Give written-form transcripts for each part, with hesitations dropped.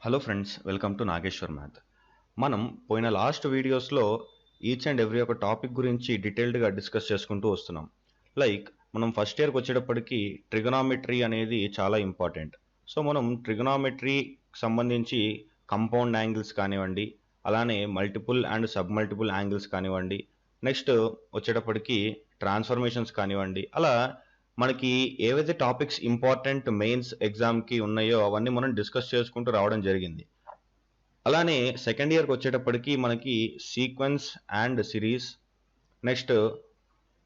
Hello friends, welcome to Nageshwar math. మనం పోయిన last వీడియోస్లో ఈచ్ అండ్ ఎవ్రీ ఒక టాపిక్ గురించి డీటెయిల్డ్గా డిస్కస్ చేసుకుంటూ వస్తున్నాం. లైక్ మనం ఫస్ట్ ఇయర్కి వచ్చేటప్పటికి ట్రిగనామెట్రీ అనేది చాలా ఇంపార్టెంట్. సో మనం ట్రిగనామెట్రీకి సంబంధించి కంపౌండ్ యాంగిల్స్ కానివ్వండి, అలానే multiple and sub multiple angles కానివ్వండి, నెక్స్ట్ వచ్చేటప్పటికి ట్రాన్స్ఫర్మేషన్స్ కానివ్వండి, అలా మనకి ఏవైతే టాపిక్స్ ఇంపార్టెంట్ మెయిన్స్ ఎగ్జామ్కి ఉన్నాయో అవన్నీ మనం డిస్కస్ చేసుకుంటూ రావడం జరిగింది. అలానే సెకండ్ ఇయర్కి వచ్చేటప్పటికి మనకి సీక్వెన్స్ అండ్ సిరీస్, నెక్స్ట్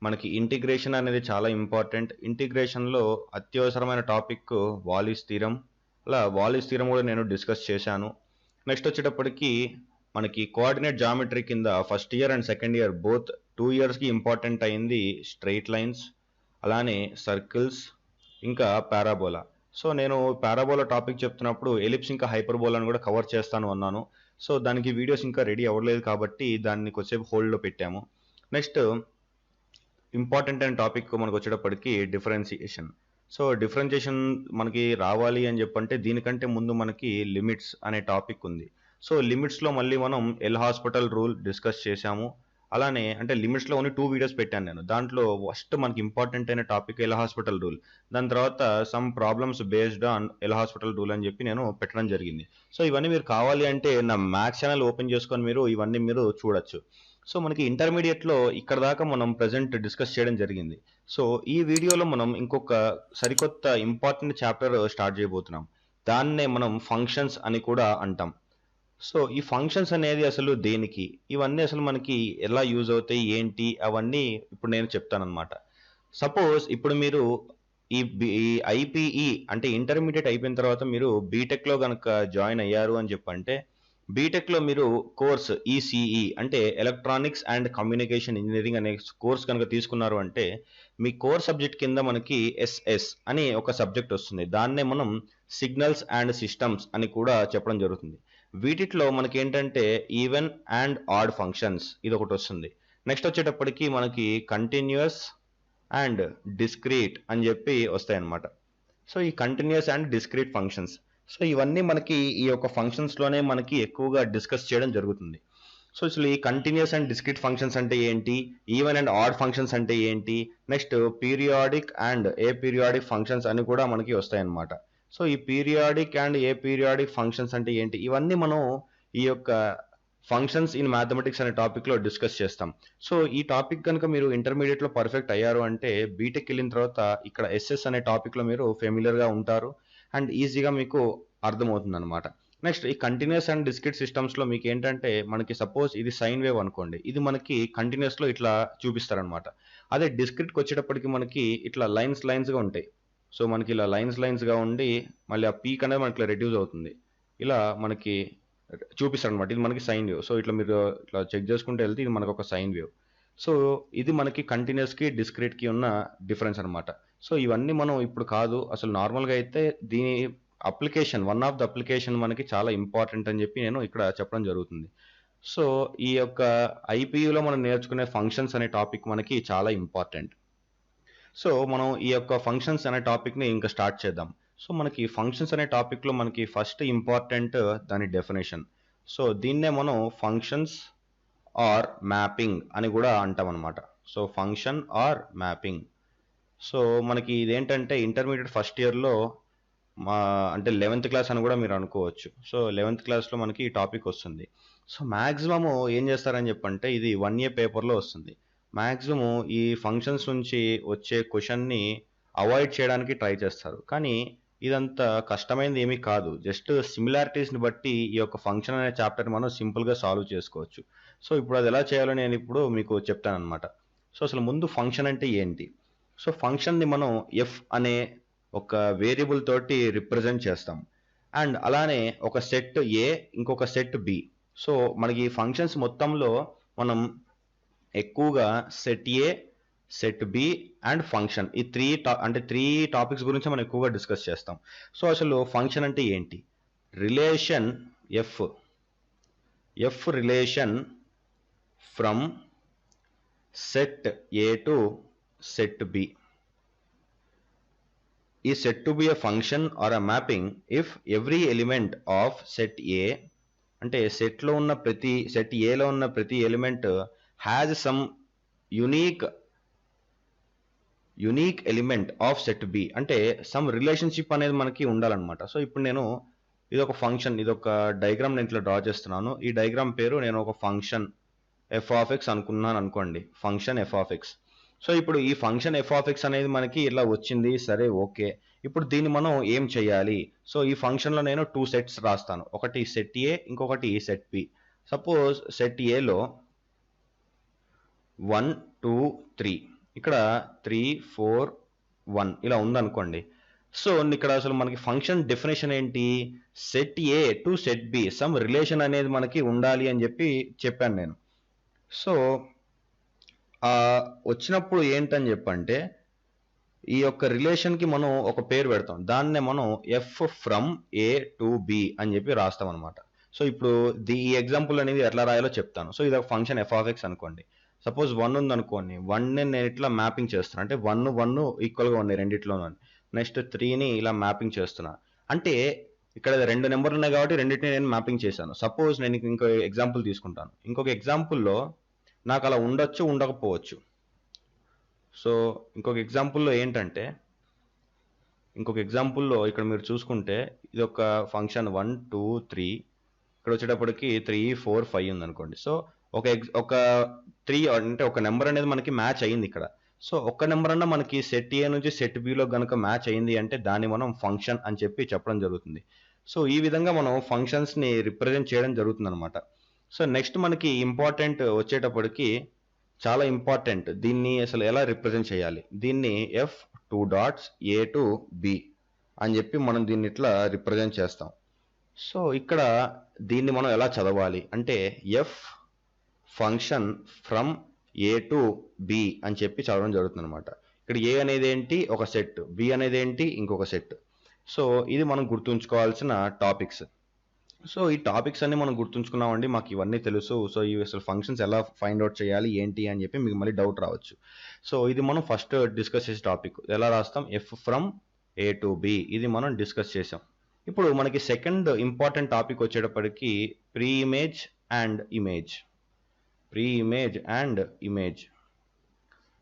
మనకి ఇంటిగ్రేషన్ అనేది చాలా ఇంపార్టెంట్. ఇంటిగ్రేషన్లో అత్యవసరమైన టాపిక్ వాలీస్ థీరం. అలా వాలీస్ థీరం కూడా నేను డిస్కస్ చేశాను. నెక్స్ట్ వచ్చేటప్పటికి మనకి కోఆర్డినేట్ జామెట్రీ కింద first year and second year both 2 ఇయర్స్కి ఇంపార్టెంట్ అయింది స్ట్రెయిట్ లైన్స్, అలానే సర్కిల్స్, ఇంకా పారాబోలా. సో నేను పారాబోలా టాపిక్ చెప్తున్నప్పుడు ఎలిప్స్ ఇంకా హైపర్బోలాను కూడా కవర్ చేస్తాను అన్నాను. సో దానికి వీడియోస్ ఇంకా రెడీ అవ్వలేదు కాబట్టి దాన్ని కొద్దిసేపు హోల్డ్లో పెట్టాము. నెక్స్ట్ ఇంపార్టెంట్ అయిన టాపిక్ మనకు వచ్చేటప్పటికి డిఫరెన్సియేషన్. సో డిఫరెన్షియేషన్ మనకి రావాలి అని చెప్పంటే దీనికంటే ముందు మనకి లిమిట్స్ అనే టాపిక్ ఉంది. సో లిమిట్స్లో మళ్ళీ మనం ఎల్ హాస్పిటల్ రూల్ డిస్కస్ చేశాము. అలానే అంటే లిమిట్స్లో ఓన్లీ 2 వీడియోస్ పెట్టాను నేను. దాంట్లో ఫస్ట్ మనకి ఇంపార్టెంట్ అయిన టాపిక్ ఎల్ హాస్పిటల్ రూల్, దాని తర్వాత some problems based on L hospital rule అని చెప్పి నేను పెట్టడం జరిగింది. సో ఇవన్నీ మీరు కావాలి అంటే నా మ్యాథ్స్ ఛానల్ ఓపెన్ చేసుకొని మీరు ఇవన్నీ మీరు చూడొచ్చు. సో మనకి ఇంటర్మీడియట్లో ఇక్కడ దాకా మనం ప్రజెంట్ డిస్కస్ చేయడం జరిగింది. సో ఈ వీడియోలో మనం ఇంకొక సరికొత్త ఇంపార్టెంట్ చాప్టర్ స్టార్ట్ చేయబోతున్నాం. దాన్నే మనం ఫంక్షన్స్ అని కూడా అంటాం. సో ఈ ఫంక్షన్స్ అనేది అసలు దేనికి, ఇవన్నీ అసలు మనకి ఎలా యూజ్ అవుతాయి ఏంటి అవన్నీ ఇప్పుడు నేను చెప్తానన్నమాట. సపోజ్ ఇప్పుడు మీరు ఈ ఐపీఈ అంటే ఇంటర్మీడియట్ అయిపోయిన తర్వాత మీరు బీటెక్లో కనుక జాయిన్ అయ్యారు అని చెప్పంటే, బీటెక్లో మీరు కోర్స్ ఈసీఈ అంటే ఎలక్ట్రానిక్స్ అండ్ కమ్యూనికేషన్ ఇంజనీరింగ్ అనే కోర్స్ కనుక తీసుకున్నారు అంటే మీ కోర్ సబ్జెక్ట్ కింద మనకి ఎస్ఎస్ అని ఒక సబ్జెక్ట్ వస్తుంది. దాన్నే మనం సిగ్నల్స్ అండ్ సిస్టమ్స్ అని కూడా చెప్పడం జరుగుతుంది. వీటిలో మనకి ఏంటంటే ఈవెన్ అండ్ ఆడ్ ఫంక్షన్స్ ఇది ఒకటి వస్తుంది. నెక్స్ట్ వచ్చేటప్పటికి మనకి కంటిన్యూస్ అండ్ డిస్క్రీట్ అని చెప్పి వస్తాయన్నమాట. సో ఈ continuous and discrete functions, so ఇవన్నీ మనకి ఈ యొక్క ఫంక్షన్స్లోనే మనకి ఎక్కువగా డిస్కస్ చేయడం జరుగుతుంది. సో అసలు ఈ కంటిన్యూస్ అండ్ డిస్క్రీట్ ఫంక్షన్స్ అంటే ఏంటి, ఈవెన్ అండ్ ఆడ్ ఫంక్షన్స్ అంటే ఏంటి, next periodic and A periodic functions అని కూడా మనకి వస్తాయన్నమాట. సో ఈ periodic and A periodic functions అంటే ఏంటి, ఇవన్నీ మనం ఈ యొక్క ఫంక్షన్స్ ఇన్ మ్యాథమెటిక్స్ అనే టాపిక్లో డిస్కస్ చేస్తాం. సో ఈ టాపిక్ కనుక మీరు ఇంటర్మీడియట్లో పర్ఫెక్ట్ అయ్యారు అంటే బీటెక్ వెళ్ళిన తర్వాత ఇక్కడ ఎస్ఎస్ అనే టాపిక్లో మీరు ఫెమిలియర్గా ఉంటారు అండ్ ఈజీగా మీకు అర్థమవుతుంది అనమాట. నెక్స్ట్ ఈ కంటిన్యూస్ అండ్ డిస్క్రీట్ సిస్టమ్స్లో మీకు ఏంటంటే మనకి సపోజ్ ఇది సైన్ వేవ్ అనుకోండి, ఇది మనకి కంటిన్యూస్లో ఇట్లా చూపిస్తారనమాట. అదే డిస్క్రీట్కి వచ్చేటప్పటికి మనకి ఇట్లా లైన్స్గా ఉంటాయి. సో మనకి ఇలా లైన్స్గా ఉండి మళ్ళీ ఆ పీక్ అనేది మనకి రెడ్యూస్ అవుతుంది, ఇలా మనకి చూపిస్తారు అనమాట. ఇది మనకి సైన్ వేవ్. సో ఇట్లా మీరు ఇట్లా చెక్ చేసుకుంటూ వెళ్తే ఇది మనకు ఒక సైన్ వేవ్. సో ఇది మనకి కంటిన్యూస్కి డిస్క్రీట్కి ఉన్న డిఫరెన్స్ అనమాట. సో ఇవన్నీ మనం ఇప్పుడు కాదు, అసలు నార్మల్గా అయితే దీని application one of the application మనకి చాలా ఇంపార్టెంట్ అని చెప్పి నేను ఇక్కడ చెప్పడం జరుగుతుంది. సో ఈ యొక్క ఐపీయూలో మనం నేర్చుకునే ఫంక్షన్స్ అనే టాపిక్ మనకి చాలా ఇంపార్టెంట్. సో మనం ఈ యొక్క ఫంక్షన్స్ అనే టాపిక్ని ఇంకా స్టార్ట్ చేద్దాం. సో మనకి ఫంక్షన్స్ అనే టాపిక్లో మనకి ఫస్ట్ ఇంపార్టెంట్ దాని డెఫినేషన్. సో దీన్నే మనం ఫంక్షన్స్ ఆర్ మ్యాపింగ్ అని కూడా అంటాం అనమాట. So function are mapping. So మనకి ఇదేంటంటే ఇంటర్మీడియట్ ఫస్ట్ ఇయర్లో మా అంటే 11th క్లాస్ అని కూడా మీరు అనుకోవచ్చు. సో 11th క్లాస్లో మనకి ఈ టాపిక్ వస్తుంది. సో మ్యాక్సిమము ఏం చేస్తారని చెప్పంటే ఇది 1 ఇయర్ పేపర్లో వస్తుంది. మ్యాక్సిమము ఈ ఫంక్షన్స్ నుంచి వచ్చే క్వశ్చన్ని అవాయిడ్ చేయడానికి ట్రై చేస్తారు, కానీ ఇదంతా కష్టమైనది ఏమీ కాదు. జస్ట్ సిమిలారిటీస్ని బట్టి ఈ యొక్క ఫంక్షన్ అనే చాప్టర్ మనం సింపుల్గా సాల్వ్ చేసుకోవచ్చు. సో ఇప్పుడు అది ఎలా చేయాలో నేను ఇప్పుడు మీకు చెప్తానమాట. సో అసలు ముందు ఫంక్షన్ అంటే ఏంటి. సో ఫంక్షన్ని మనం ఎఫ్ అనే ఒక వేరియబుల్ తోటి రిప్రజెంట్ చేస్తాం అండ్ అలానే ఒక సెట్ ఏ ఇంకొక సెట్ బి. సో మనకి ఫంక్షన్స్ మొత్తంలో మనం ఎక్కువగా set A, set B and function ఈ త్రీ టాపిక్స్ గురించి మనం ఎక్కువగా డిస్కస్ చేస్తాం. సో అసలు ఫంక్షన్ అంటే ఏంటి, relation f relation from set A to set B. is said to be a function or a mapping if every element of set A, అంటే సెట్లో ఉన్న ప్రతి సెట్ ఏలో ఉన్న ప్రతి element has some unique element of set B, అంటే some relationship అనేది మనకి ఉండాలన్నమాట. సో ఇప్పుడు నేను ఇది ఒక ఫంక్షన్, ఇది ఒక డయాగ్రామ్ నేను ఇట్లా డ్రా చేస్తున్నాను. ఈ డయాగ్రామ్ పేరు నేను ఒక ఫంక్షన్ ఎఫ్ ఆఫ్ ఎక్స్ అనుకున్నాను అనుకోండి, function F of X. So ఇప్పుడు ఈ ఫంక్షన్ ఎఫ్ ఆఫ్ ఎక్స్ అనేది మనకి ఇలా వచ్చింది, సరే ఓకే. ఇప్పుడు దీన్ని మనం ఏం చేయాలి? సో ఈ ఫంక్షన్లో నేను 2 సెట్స్ రాస్తాను, ఒకటి సెట్ ఏ, ఇంకొకటి సెట్ బి. సపోజ్ సెట్ ఏలో 1 2 3, ఇక్కడ 3 4 1 ఇలా ఉందనుకోండి. సో ఇక్కడ అసలు మనకి ఫంక్షన్ డెఫినేషన్ ఏంటి? Set A to set be some relation అనేది మనకి ఉండాలి అని చెప్పాను నేను. సో వచ్చినప్పుడు ఏంటని చెప్పంటే ఈ యొక్క రిలేషన్కి మనం ఒక పేరు పెడతాం, దాన్నే మనం F from A to B అని చెప్పి రాస్తాం అనమాట. సో ఇప్పుడు ఈ ఎగ్జాంపుల్ అనేది ఎట్లా రాయాలో చెప్తాను. సో ఇది ఒక ఫంక్షన్ ఎఫ్ ఆఫ్ ఎక్స్ అనుకోండి. సపోజ్ 1 ఉంది అనుకోండి, 1ని నేను ఇట్లా మ్యాపింగ్ చేస్తున్నా, అంటే 1 1 ఈక్వల్గా ఉన్నాయి రెండిట్లోనూ. నెక్స్ట్ 3ని ఇలా మ్యాపింగ్ చేస్తున్నా, అంటే ఇక్కడ 2 నెంబర్లు ఉన్నాయి కాబట్టి రెండింటిని నేను మ్యాపింగ్ చేశాను. సపోజ్ నేను ఇంకో ఎగ్జాంపుల్ తీసుకుంటాను. ఇంకొక ఎగ్జాంపుల్లో నాకు అలా ఉండొచ్చు, ఉండకపోవచ్చు. సో ఇంకొక ఎగ్జాంపుల్లో ఏంటంటే, ఇంకొక ఎగ్జాంపుల్లో ఇక్కడ మీరు చూసుకుంటే ఇది ఒక ఫంక్షన్ 1 2 3, ఇక్కడ వచ్చేటప్పటికి 3 4 5 ఉంది అనుకోండి. సో ఒక 3 అంటే ఒక నెంబర్ అనేది మనకి మ్యాచ్ అయ్యింది ఇక్కడ. సో ఒక్క నెంబర్ అన్నా మనకి సెట్ ఏ నుంచి సెట్ బిలో కనుక మ్యాచ్ అయింది అంటే దాన్ని మనం ఫంక్షన్ అని చెప్పడం జరుగుతుంది. సో ఈ విధంగా మనం ఫంక్షన్స్ని రిప్రజెంట్ చేయడం జరుగుతుంది అనమాట. సో నెక్స్ట్ మనకి ఇంపార్టెంట్ వచ్చేటప్పటికి చాలా ఇంపార్టెంట్, దీన్ని అసలు ఎలా రిప్రజెంట్ చేయాలి? దీన్ని F 2 dots A to B అని చెప్పి మనం దీన్ని ఇట్లా రిప్రజెంట్ చేస్తాం. సో ఇక్కడ దీన్ని మనం ఎలా చదవాలి అంటే F function from A to B అని చెప్పి చదవడం జరుగుతుంది అనమాట. ఇక్కడ ఏ అనేది ఏంటి? ఒక సెట్. బి అనేది ఏంటి? ఇంకొక సెట్. సో ఇది మనం గుర్తుంచుకోవాల్సిన టాపిక్స్. సో ఈ టాపిక్స్ అన్ని మనం గుర్తుంచుకున్నామండి, మాకు ఇవన్నీ తెలుసు. సో ఇవి అసలు ఫంక్షన్స్ ఎలా ఫైండ్ అవుట్ చేయాలి ఏంటి అని చెప్పి మీకు మళ్ళీ డౌట్ రావచ్చు. సో ఇది మనం ఫస్ట్ డిస్కస్ చేసే టాపిక్. ఎలా రాస్తాం? F from A to B, ఇది మనం డిస్కస్ చేసాం. ఇప్పుడు మనకి సెకండ్ ఇంపార్టెంట్ టాపిక్ వచ్చేటప్పటికి pre image and image. Pre image and image.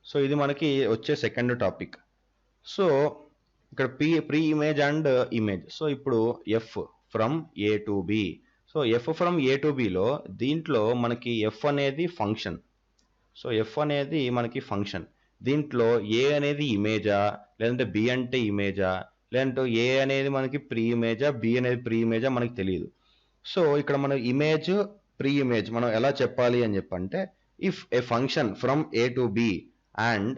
So ఇది మనకి వచ్చే సెకండ్ టాపిక్. సో ఇక్కడ pre image and image. So ఇప్పుడు F from A to B. So F from A to బిలో దీంట్లో మనకి ఎఫ్ అనేది ఫంక్షన్. సో ఎఫ్ అనేది మనకి ఫంక్షన్. దీంట్లో ఏ అనేది ఇమేజా, లేదంటే బి అంటే ఇమేజా, లేదంటే ఏ అనేది మనకి ప్రీ ఇమేజా, బి అనేది ప్రీ ఇమేజా మనకి తెలియదు. సో ఇక్కడ మన ఇమేజ్ ప్రీ ఇమేజ్ మనం ఎలా చెప్పాలి అని చెప్పంటే, if a function from A to B and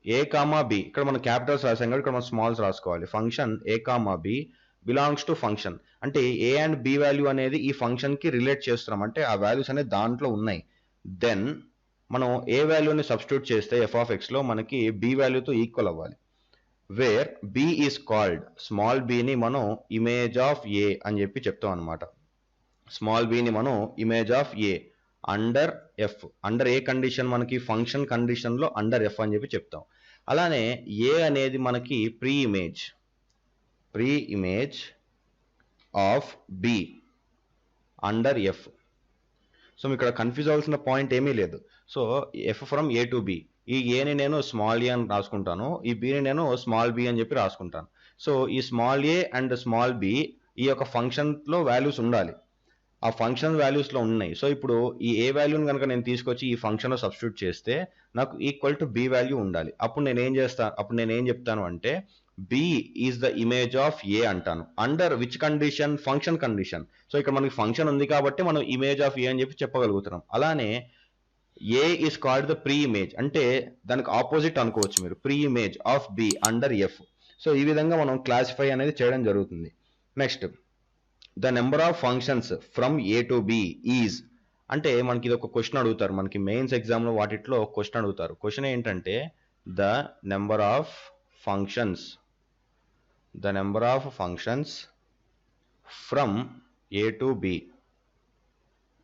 A comma B, ఇక్కడ మనం క్యాపిటల్స్ రాసాం కాబట్టి ఇక్కడ మనం స్మాల్స్ రాసుకోవాలి. Function A comma B belongs to function, అంటే ఏ అండ్ బి వాల్యూ అనేది ఈ ఫంక్షన్కి రిలేట్ చేస్తున్నాం, అంటే ఆ వాల్యూస్ అనేది దాంట్లో ఉన్నాయి. దెన్ మనం ఏ వాల్యూని సబ్స్టిట్యూట్ చేస్తే ఎఫ్ ఆఫ్ ఎక్స్లో మనకి బి వాల్యూతో ఈక్వల్ అవ్వాలి. Where B is called, small బిని మనం ఇమేజ్ ఆఫ్ ఏ అని చెప్పి చెప్తాం అనమాట. స్మాల్ బిని మనం image of A under F. Under A condition? మనకి ఫంక్షన్ కండిషన్లో అండర్ ఎఫ్ అని చెప్పి చెప్తాం. అలానే ఏ అనేది మనకి pre image of B under F. So ఇక్కడ కన్ఫ్యూజ్ అవ్వాల్సిన పాయింట్ ఏమీ లేదు. So F from A to B, ఈ ఏని నేను స్మాల్ ఏ అని రాసుకుంటాను, ఈ బిని నేను స్మాల్ బి అని చెప్పి రాసుకుంటాను. సో ఈ small A and small B ఈ యొక్క ఫంక్షన్లో వాల్యూస్ ఉండాలి, ఆ ఫంక్షన్ వాల్యూస్లో ఉన్నాయి. సో ఇప్పుడు ఈ ఏ వాల్యూని కనుక నేను తీసుకొచ్చి ఈ ఫంక్షన్లో సబ్స్టిట్యూట్ చేస్తే నాకు ఈక్వల్ టు బి వాల్యూ ఉండాలి. అప్పుడు నేను ఏం చెప్తాను అంటే B is the image of A అంటాను. Under which condition? Function condition. So ఇక్కడ మనకి ఫంక్షన్ ఉంది కాబట్టి మనం ఇమేజ్ ఆఫ్ ఏ అని చెప్పి చెప్పగలుగుతున్నాం. అలానే A is called the pre image, అంటే దానికి ఆపోజిట్ అనుకోవచ్చు మీరు, pre image of B under F. So ఈ విధంగా మనం క్లాసిఫై అనేది చేయడం జరుగుతుంది. Next the number of functions from A to B is, అంటే మనకి ఇది ఒక క్వశ్చన్ అడుగుతారు, మనకి మెయిన్స్ ఎగ్జామ్లో వాటిట్లో క్వశ్చన్ అడుగుతారు. క్వశ్చన్ ఏంటంటే the number of functions from A to B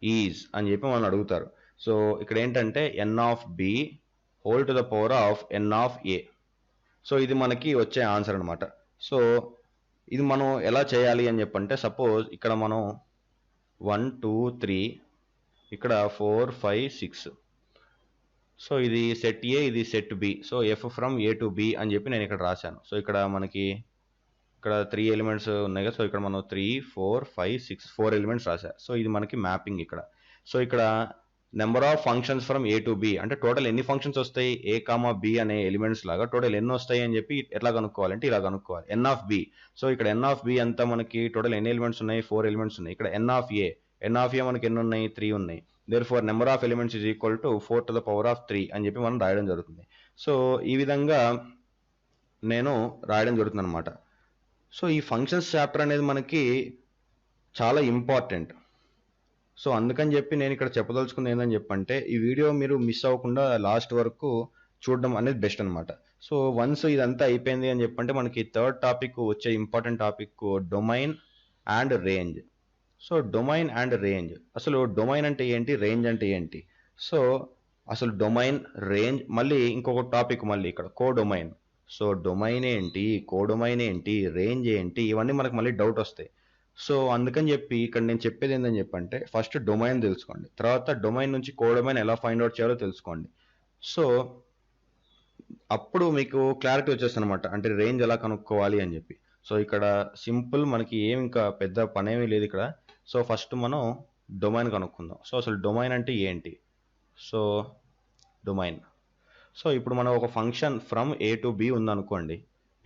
is అని చెప్పి మనం అడుగుతారు. సో ఇక్కడ ఏంటంటే N of B whole to the power of n of A. So ఇది మనకి వచ్చే ఆన్సర్ అనమాట. సో ఇది మనం ఎలా చేయాలి అని చెప్పంటే, సపోజ్ ఇక్కడ మనం 1 2 3 ఇక్కడ 4 5 6. సో ఇది సెట్ ఏ, ఇది set B. So F from A to B అని చెప్పి నేను ఇక్కడ రాశాను. సో ఇక్కడ మనకి ఇక్కడ 3 ఎలిమెంట్స్ ఉన్నాయి కదా. సో ఇక్కడ మనం 3 4 5 6 4 ఎలిమెంట్స్ రాశా. సో ఇది మనకి మ్యాపింగ్ ఇక్కడ. సో ఇక్కడ number of functions from A to B అంటే టోటల్ ఎన్ని ఫంక్షన్స్ వస్తాయి ఏ కామా బి అనే ఎలిమెంట్స్ లాగా టోటల్ ఎన్ని వస్తాయి అని చెప్పి ఎట్లా కనుక్కోవాలంటే ఇలా కనుక్కోవాలి. ఎన్ ఆఫ్ బి. సో ఇక్కడ ఎన్ ఆఫ్ బి అంతా మనకి టోటల్ ఎన్ని ఎలిమెంట్స్ ఉన్నాయి 4 ఎలిమెంట్స్ ఉన్నాయి. ఇక్కడ ఎన్ ఆఫ్ ఏ మనకి ఎన్ని ఉన్నాయి 3 ఉన్నాయి. therefore number of elements is equal to 4 to the power of 3 అని చెప్పి మనం రాయడం జరుగుతుంది. సో ఈ విధంగా నేను రాయడం జరుగుతుంది అనమాట. సో ఈ ఫంక్షన్స్ చాప్టర్ అనేది మనకి చాలా ఇంపార్టెంట్. సో అందుకని చెప్పి నేను ఇక్కడ చెప్పదలుచుకుంది ఏంటని చెప్పంటే, ఈ వీడియో మీరు మిస్ అవ్వకుండా లాస్ట్ వరకు చూడడం అనేది బెస్ట్ అనమాట. సో వన్స్ ఇదంతా అయిపోయింది అని చెప్పంటే మనకి థర్డ్ టాపిక్ వచ్చే important topic domain and range. So domain and range, అసలు డొమైన్ అంటే ఏంటి, రేంజ్ అంటే ఏంటి. సో అసలు డొమైన్, రేంజ్, మళ్ళీ ఇంకొక టాపిక్ మళ్ళీ ఇక్కడ కోడొమైన్. సో డొమైన్ ఏంటి, కోడొమైన్ ఏంటి, రేంజ్ ఏంటి, ఇవన్నీ మనకు మళ్ళీ డౌట్ వస్తాయి. సో అందుకని చెప్పి ఇక్కడ నేను చెప్పేది ఏంటని చెప్పంటే, ఫస్ట్ డొమైన్ తెలుసుకోండి, తర్వాత డొమైన్ నుంచి కోడొమైన్ ఎలా ఫైండ్ అవుట్ చేయాలో తెలుసుకోండి. సో అప్పుడు మీకు క్లారిటీ వచ్చేస్తుంది అనమాట, అంటే రేంజ్ ఎలా కనుక్కోవాలి అని చెప్పి. సో ఇక్కడ సింపుల్, మనకి ఏమి ఇంకా పెద్ద పనేమీ లేదు ఇక్కడ. సో ఫస్ట్ మనం డొమైన్ కనుక్కుందాం. సో అసలు డొమైన్ అంటే ఏంటి. సో డొమైన్, సో ఇప్పుడు మనం ఒక function from A to B ఉందనుకోండి.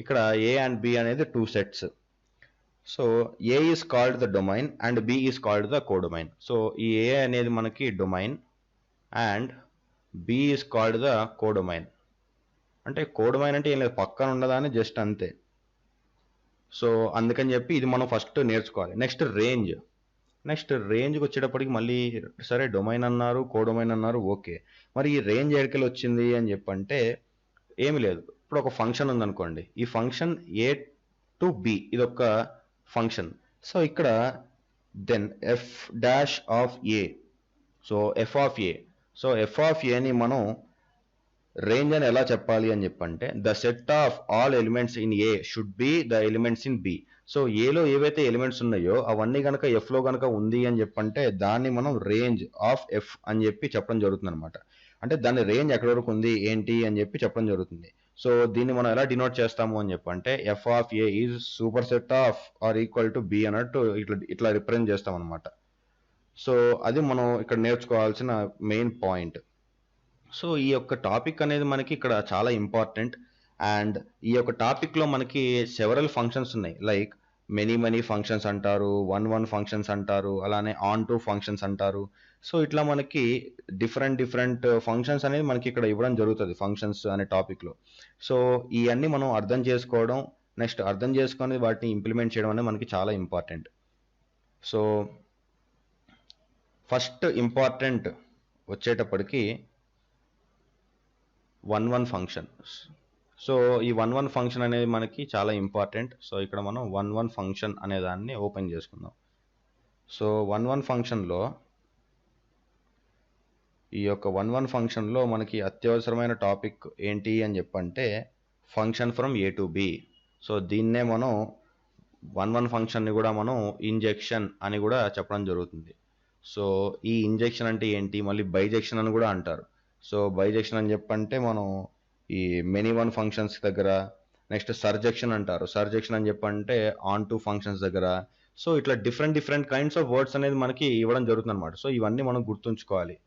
ఇక్కడ ఏ అండ్ బి అనేది 2 sets. So A is called the domain and B is called the codomain. So ఈ ఏ అనేది మనకి domain and B is called the codomain. అంటే కోడొమైన్ అంటే ఏం లేదు, పక్కన ఉండదా అని జస్ట్ అంతే. సో అందుకని చెప్పి ఇది మనం ఫస్ట్ నేర్చుకోవాలి. నెక్స్ట్ రేంజ్కి వచ్చేటప్పటికి మళ్ళీ సరే డొమైన్ అన్నారు, కోడొమైన్ అన్నారు, ఓకే. మరి ఈ రేంజ్ ఎక్కడికి వచ్చింది అని చెప్పంటే ఏమి లేదు. ఇప్పుడు ఒక ఫంక్షన్ ఉందనుకోండి, ఈ ఫంక్షన్ ఏ టు బి ఇది ఒక ఫంక్షన్. సో ఇక్కడ then f dash of A, so f of A. So f of ఏని మనం రేంజ్ అని ఎలా చెప్పాలి అని చెప్పంటే, the set of all elements in A should be the elements in B. So ఏలో ఏవైతే ఎలిమెంట్స్ ఉన్నాయో అవన్నీ కనుక ఎఫ్లో కనుక ఉంది అని చెప్పంటే దాన్ని మనం రేంజ్ ఆఫ్ ఎఫ్ అని చెప్పి చెప్పడం జరుగుతుంది అనమాట. అంటే దాని రేంజ్ ఎక్కడి వరకు ఉంది ఏంటి అని చెప్పి చెప్పడం జరుగుతుంది. సో దీన్ని మనం ఎలా డినోట్ చేస్తాము అని చెప్పంటే, f of A is superset of or equal to B అన్నట్టు ఇట్లా రిప్రజెంట్ చేస్తాం అనమాట. సో అది మనం ఇక్కడ నేర్చుకోవాల్సిన మెయిన్ పాయింట్. సో ఈ యొక్క టాపిక్ అనేది మనకి ఇక్కడ చాలా ఇంపార్టెంట్. అండ్ ఈ యొక్క టాపిక్లో మనకి సెవరల్ ఫంక్షన్స్ ఉన్నాయి. లైక్ మెనీ ఫంక్షన్స్ అంటారు, వన్ ఫంక్షన్స్ అంటారు, అలానే ఆన్ టు ఫంక్షన్స్ అంటారు. సో ఇట్లా మనకి డిఫరెంట్ ఫంక్షన్స్ అనేది మనకి ఇక్కడ ఇవ్వడం జరుగుతుంది ఫంక్షన్స్ అనే టాపిక్లో. సో ఇవన్నీ మనం అర్థం చేసుకోవడం, నెక్స్ట్ అర్థం చేసుకొని వాటిని ఇంప్లిమెంట్ చేయడం అనేది మనకి చాలా ఇంపార్టెంట్. సో ఫస్ట్ ఇంపార్టెంట్ వచ్చేటప్పటికి వన్ ఫంక్షన్. సో ఈ వన్ ఫంక్షన్ అనేది మనకి చాలా ఇంపార్టెంట్. సో ఇక్కడ మనం వన్ ఫంక్షన్ అనే దాన్ని ఓపెన్ చేసుకుందాం. సో వన్ ఫంక్షన్లో ఈ యొక్క వన్ ఫంక్షన్లో మనకి అత్యవసరమైన టాపిక్ ఏంటి అని చెప్పంటే function from A to B. So దీన్నే మనం వన్ ఫంక్షన్ని కూడా మనం ఇంజెక్షన్ అని కూడా చెప్పడం జరుగుతుంది. సో ఈ ఇంజెక్షన్ అంటే ఏంటి, మళ్ళీ బైజెక్షన్ అని కూడా అంటారు. సో బైజెక్షన్ అని చెప్పంటే మనం ఈ మెనీ వన్ ఫంక్షన్స్ దగ్గర, నెక్స్ట్ సర్జెక్షన్ అంటారు. సర్జెక్షన్ అని చెప్పంటే ఆన్ టు ఫంక్షన్స్ దగ్గర. సో ఇట్లా డిఫరెంట్ కైండ్స్ ఆఫ్ వర్డ్స్ అనేది మనకి ఇవ్వడం జరుగుతుంది అనమాట. సో ఇవన్నీ మనం గుర్తుంచుకోవాలి.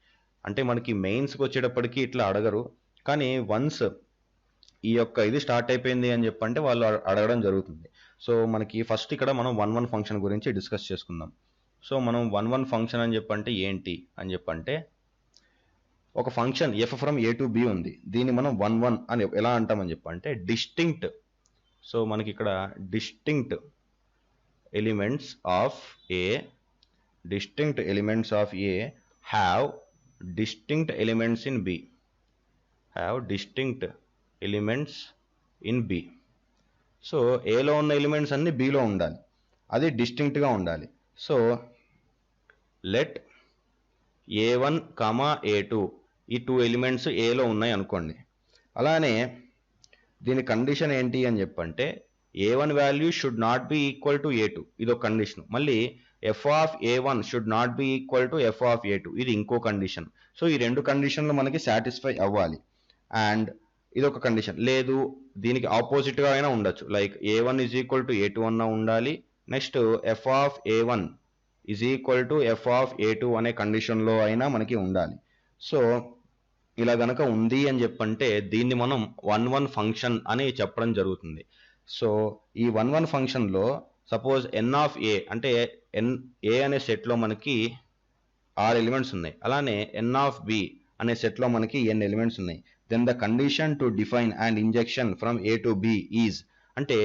అంటే మనకి మెయిన్స్కి వచ్చేటప్పటికి ఇట్లా అడగరు, కానీ వన్స్ ఈ యొక్క ఇది స్టార్ట్ అయిపోయింది అని చెప్పంటే వాళ్ళు అడగడం జరుగుతుంది. సో మనకి ఫస్ట్ ఇక్కడ మనం వన్ ఫంక్షన్ గురించి డిస్కస్ చేసుకుందాం. సో మనం వన్ ఫంక్షన్ అని చెప్పంటే ఏంటి అని చెప్పంటే, ఒక function F from A to B ఉంది, దీన్ని మనం వన్ అని ఎలా అంటామని చెప్పంటే డిస్టింక్ట్. సో మనకి ఇక్కడ distinct elements of A have distinct elements in B. So ఏలో ఉన్న ఎలిమెంట్స్ అన్ని బిలో ఉండాలి, అది డిస్టింక్ట్గా ఉండాలి. సో లెట్ A1, A2 ఈ 2 ఎలిమెంట్స్ ఏలో ఉన్నాయి అనుకోండి. అలానే దీని కండిషన్ ఏంటి అని చెప్పంటే a1 value should not be equal to a2 ఇది ఒక కండిషన్. మళ్ళీ F of a1 should not be equal to F of a2 ఇది ఇంకో కండిషన్. సో ఈ రెండు కండిషన్లు మనకి సాటిస్ఫై అవ్వాలి. అండ్ ఇది ఒక కండిషన్. లేదు దీనికి ఆపోజిట్ గా అయినా ఉండొచ్చు. Like a1 is equal to a2 అన్న ఉండాలి. Next F of a1 is equal to F of a2 అనే కండిషన్ లో అయినా మనకి ఉండాలి. సో ఇలా గనక ఉంది అని చెప్పంటే దీన్ని మనం 1 ఫంక్షన్ అని చెప్పడం జరుగుతుంది. సో ఈ 1 ఫంక్షన్ లో సపోజ్ ఎన్ ఆఫ్ ఏ అంటే ఏ అనే సెట్ లో మనకి 6 ఎలిమెంట్స్ ఉన్నాయి. అలానే ఎన్ ఆఫ్ బి అనే సెట్ లో మనకి n ఎలిమెంట్స్ ఉన్నాయి. Then the condition to define and injection from A to B is అంటే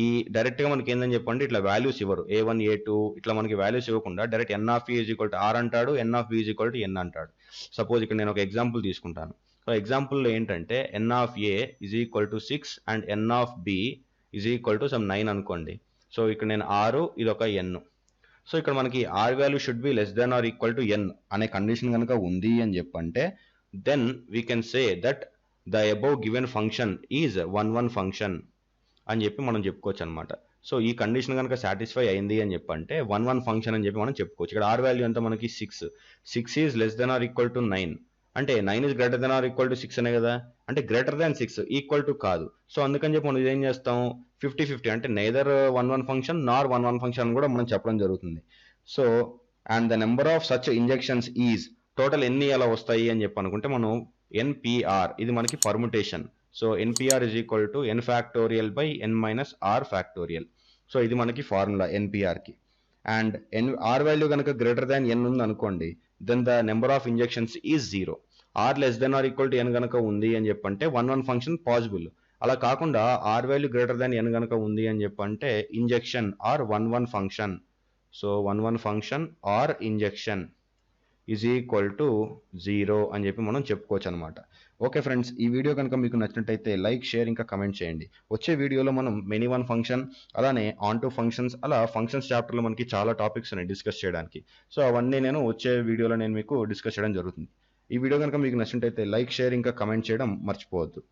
ఈ డైరెక్ట్ గా మనకి ఏందని చెప్పండి ఇట్లా వాల్యూస్ ఇవ్వరు. a1 a2 ఇట్లా మనకి వాల్యూస్ ఇవ్వకుండా direct N of is equal to R అంటాడు, N of B is equal to N అంటాడు. సపోజ్ ఇక్కడ నేను ఒక ఎగ్జాంపుల్ తీసుకుంటాను. సో ఎగ్జాంపుల్లో ఏంటంటే N of A is equal to 6 and N of B is equal to some 9 అనుకోండి. So ఇక్కడ నేను 6 ఇది ఒక ఎన్. సో ఇక్కడ మనకి R value should be less than are equal to N అనే కండిషన్ కనుక ఉంది అని చెప్పంటే then we can say that the above given function is 1 function అని చెప్పి మనం చెప్పుకోవచ్చు అనమాట. సో ఈ కండిషన్ కనుక సాటిస్ఫై అయింది అని చెప్పంటే 1 ఫంక్షన్ అని చెప్పి మనం చెప్పుకోవచ్చు. ఇక్కడ ఆర్ వాల్యూ ఎంత మనకి 6 is less than are equal to 9 అంటే 9 is greater than are equal to 6 అనే కదా. అంటే గ్రేటర్ దాన్ 6 ఈక్వల్ టు కాదు. సో అందుకని చెప్పి మనం ఏం చేస్తాం 50-50 అంటే నైదర్ 1 ఫంక్షన్ నార్ 1 ఫంక్షన్ అని కూడా మనం చెప్పడం జరుగుతుంది. So and the number of such injections is total ఎన్ని అలా వస్తాయి అని చెప్పి అనుకుంటే మనం ఎన్పిఆర్ ఇది మనకి permutation. So NPR is equal to N factorial by N minus R factorial. So ఇది మనకి ఫార్ములా ఎన్పిఆర్కి. అండ్ ఆర్ వాల్యూ కనుక గ్రేటర్ దాన్ ఎన్ ఉంది అనుకోండి then the number of injections is 0. R less than are equal to N కనుక ఉంది అని చెప్పంటే 1 ఫంక్షన్ పాసిబుల్. అలా కాకుండా R value greater than N కనుక ఉంది అని చెప్పంటే injection R 1 function. So 1 function are injection is equal to 0 అని చెప్పి మనం చెప్పుకోవచ్చు అనమాట. ఓకే ఫ్రెండ్స్, ఈ వీడియో కనుక మీకు నచ్చినట్టయితే లైక్, షేర్ ఇంకా కమెంట్ చేయండి. వచ్చే వీడియోలో మనం మెనీ వన్ ఫంక్షన్ అలానే ఆన్ టు ఫంక్షన్స్ అలా ఫంక్షన్స్ చాప్టర్లో మనకి చాలా టాపిక్స్ ఉన్నాయి డిస్కస్ చేయడానికి. సో అవన్నీ నేను వచ్చే వీడియోలో నేను మీకు డిస్కస్ చేయడం జరుగుతుంది. ఈ వీడియో కనుక మీకు నచ్చినట్టయితే లైక్, షేర్ ఇంకా కమెంట్ చేయడం మర్చిపోవద్దు.